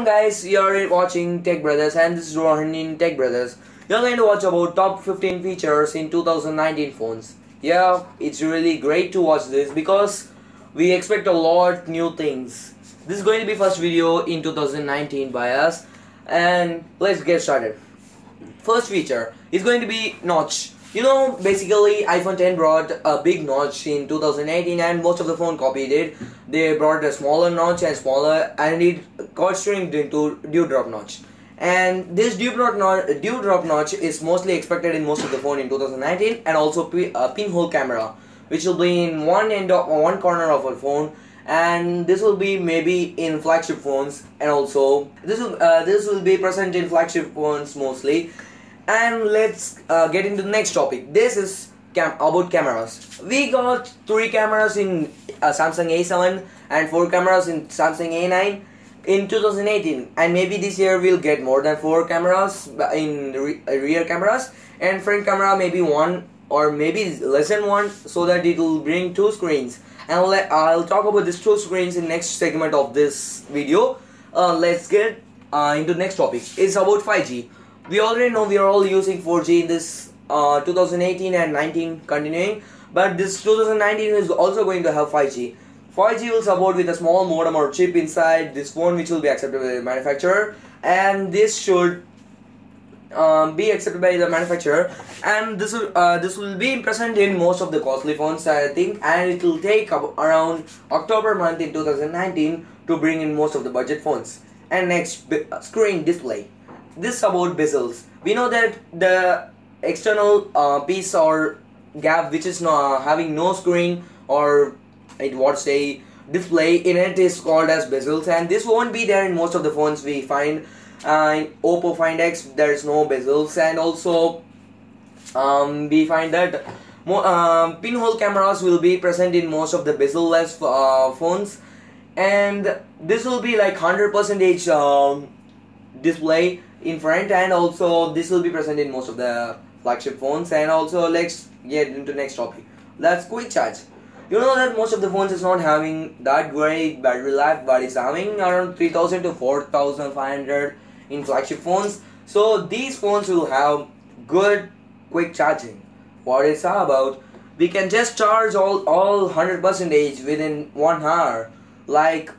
Guys, you're watching Tech Brothers and this is Rohan in Tech Brothers. You're going to watch about top 15 features in 2019 phones. Yeah, it's really great to watch this because we expect a lot new things. This is going to be first video in 2019 by us, and let's get started. First feature is going to be notch. Basically iPhone 10 brought a big notch in 2018 and most of the phone copied it. They brought a smaller notch and it got shrinked into dewdrop notch. And this dewdrop notch is mostly expected in most of the phone in 2019, and also a pinhole camera, which will be in one corner of a phone, and this will be maybe in flagship phones, and also this will be present in flagship phones mostly. And let's get into the next topic. This is about cameras. We got 3 cameras in Samsung A7 and 4 cameras in Samsung A9 in 2018, and maybe this year we'll get more than 4 cameras in rear cameras, and front camera maybe 1 or maybe less than 1, so that it will bring 2 screens. And I'll talk about these 2 screens in next segment of this video. Let's get into the next topic. It's about 5G. We already know we are all using 4G in this 2018 and 19 continuing, but this 2019 is also going to have 5G. 5G will support with a small modem or chip inside this phone, which will be accepted by the manufacturer, and this should be accepted by the manufacturer, and this will be present in most of the costly phones, I think, and it will take around October month in 2019 to bring in most of the budget phones. And next, screen display. This is about bezels. We know that the external piece or gap which is having no screen or display in it is called as bezels, and this won't be there in most of the phones we find. In Oppo Find X there is no bezels, and also we find that pinhole cameras will be present in most of the bezel-less phones, and this will be like 100% display in front, and also this will be present in most of the flagship phones. And also let's get into next topic. That's quick charge. You know that most of the phones is not having that great battery life, but it's having around 3000 to 4500 in flagship phones. So these phones will have good quick charging. What it's about, we can just charge all 100% within 1 hour. Like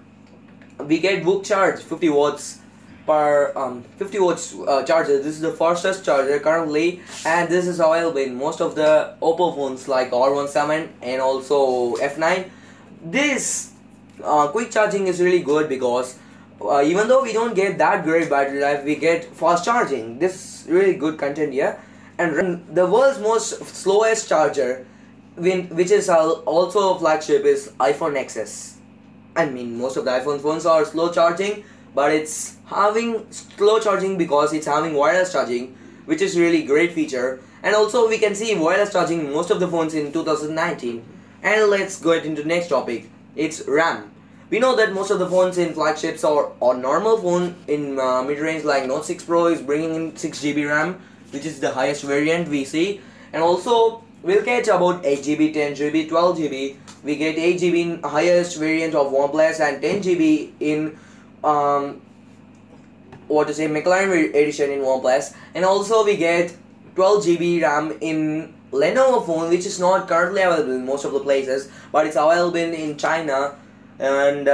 we get book charge 50 watts per 50 watts charger. This is the fastest charger currently, and this is available in most of the Oppo phones like R17 and also F9. This quick charging is really good because even though we don't get that great battery life, we get fast charging. This is really good content here. And the world's most slowest charger, which is also a flagship, is iPhone XS. I mean, most of the iPhone phones are slow charging, but it's having slow charging because it's having wireless charging, which is really great feature. And also we can see wireless charging in most of the phones in 2019. And let's go into the next topic. It's RAM. We know that most of the phones in flagships or normal phone in mid-range like Note 6 Pro is bringing in 6GB RAM, which is the highest variant we see. And also we'll get about 8GB, 10GB, 12GB. We get 8GB in highest variant of OnePlus and 10GB in McLaren edition in OnePlus, and also we get 12GB RAM in Lenovo phone, which is not currently available in most of the places, but it's available in China. And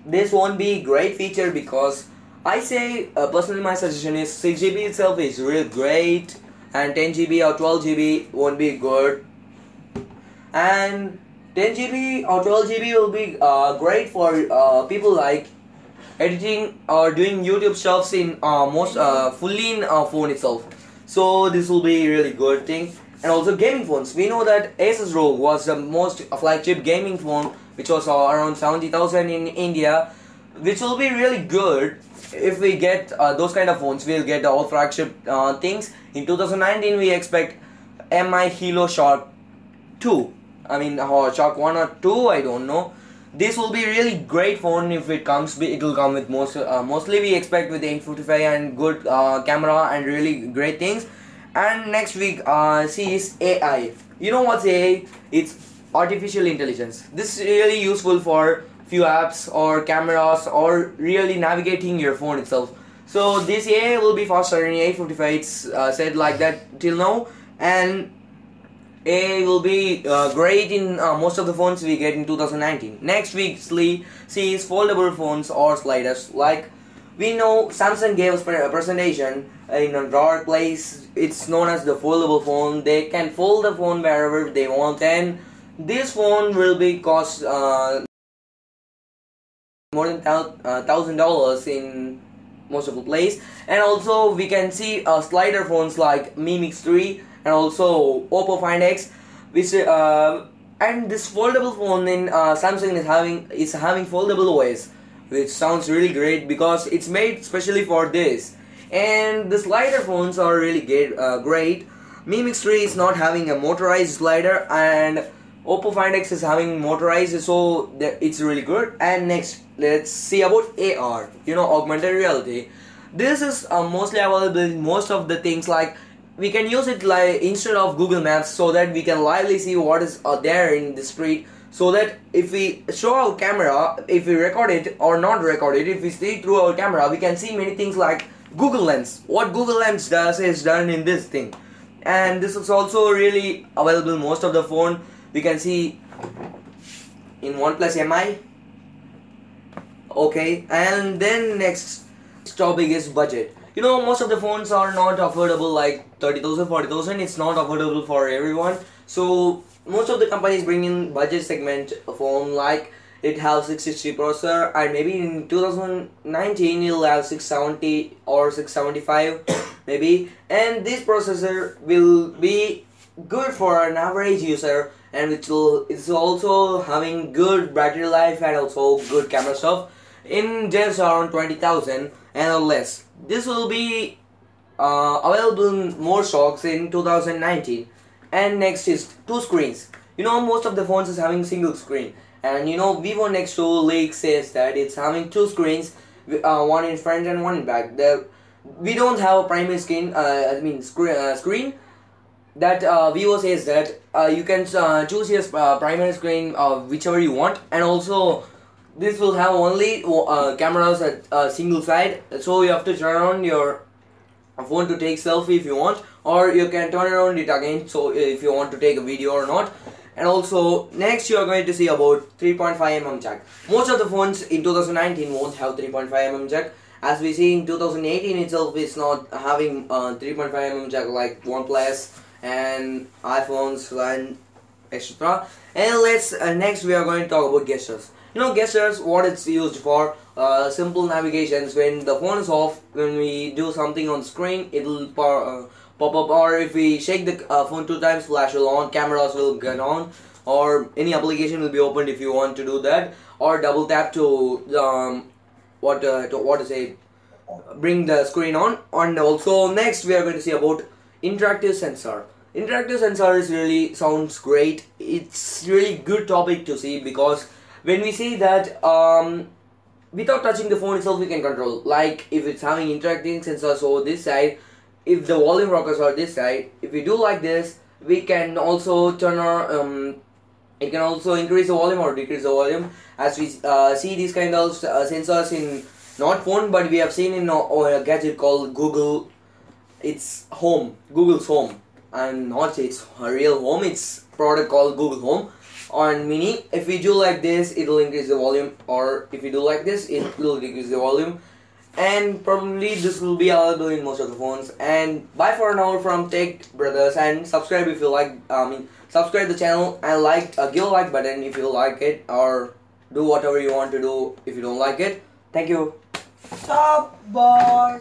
this won't be great feature because I say personally my suggestion is 6GB itself is really great, and 10GB or 12GB won't be good, and 10GB or 12GB will be great for people like editing or doing YouTube stuffs in fully in phone itself. So this will be really good thing. And also gaming phones. We know that Asus ROG was the most flagship gaming phone, which was around 70,000 in India, which will be really good if we get those kind of phones. We'll get all flagship things. In 2019 we expect Mi Helo Shark 2. I mean, Shark 1 or 2, I don't know. This will be really great phone if it comes. It will come with mostly we expect with 855 and good camera and really great things. And next week see is AI. You know what's AI? It's artificial intelligence. This is really useful for few apps or cameras or really navigating your phone itself. So this AI will be faster in A55. It's said like that till now, and AI will be great in most of the phones we get in 2019. Next we see is foldable phones or sliders. Like we know Samsung gave us a presentation in a drawer place. It's known as the foldable phone. They can fold the phone wherever they want, and this phone will be cost more than $1,000 in most of the place. And also we can see slider phones like Mi Mix 3 and also Oppo Find X, which and this foldable phone in Samsung is having foldable OS, which sounds really great because it's made specially for this. And the slider phones are really great. Mi Mix 3 is not having a motorized slider, and Oppo Find X is having motorized, so it's really good. And next, let's see about AR. Augmented reality. This is mostly available in most of the things. Like we can use it like instead of Google Maps, so that we can lively see what is there in the street. So that if we show our camera, if we record it or not record it, if we see through our camera, we can see many things like Google Lens. What Google Lens does is done in this thing, and this is also really available in most of the phone. We can see in OnePlus Mi. Okay, and then next topic is budget. Most of the phones are not affordable, like 30,000, 40,000. It's not affordable for everyone. So most of the companies bring in budget segment phone, like it has 660 processor, and maybe in 2019 it'll have 670 or 675 maybe. And this processor will be good for an average user, and it's also having good battery life and also good camera stuff in just around 20,000 and less. This will be available in more stocks in 2019. And next is two screens. Most of the phones is having single screen, and Vivo next to leak says that it's having two screens, one in front and one in back. We don't have a primary screen, screen. That Vivo says that you can choose your primary screen whichever you want, and also this will have only cameras at single side, so you have to turn on your phone to take selfie if you want, or you can turn around it again so if you want to take a video or not. And also next you are going to see about 3.5mm jack. Most of the phones in 2019 won't have 3.5mm jack. As we see in 2018 itself, it's not having 3.5mm jack like OnePlus and iPhones and etc. And let's next we are going to talk about gestures. Gestures, what it's used for, simple navigations. When the phone is off, when we do something on screen, it'll pop up, or if we shake the phone 2 times, flash will on, cameras will get on, or any application will be opened if you want to do that, or double tap to bring the screen on. And also next we are going to see about interactive sensor. Interactive sensor is really sounds great. It's really good topic to see, because when we see that without touching the phone itself we can control, like if it's having interacting sensors over this side, if the volume rockers are this side, if we do like this, we can also turn on it can also increase the volume or decrease the volume. As we see these kind of sensors in not phone, but we have seen in a gadget called Google. It's Home, Google's Home, and not its real home, it's product called Google Home on Mini. If we do like this, it will increase the volume, or if we do like this, it will decrease the volume. And probably this will be available in most of the phones. And bye for now from Tech Brothers, and subscribe if you like. Subscribe the channel and give a like button if you like it, or do whatever you want to do if you don't like it. Thank you. Stop, boy.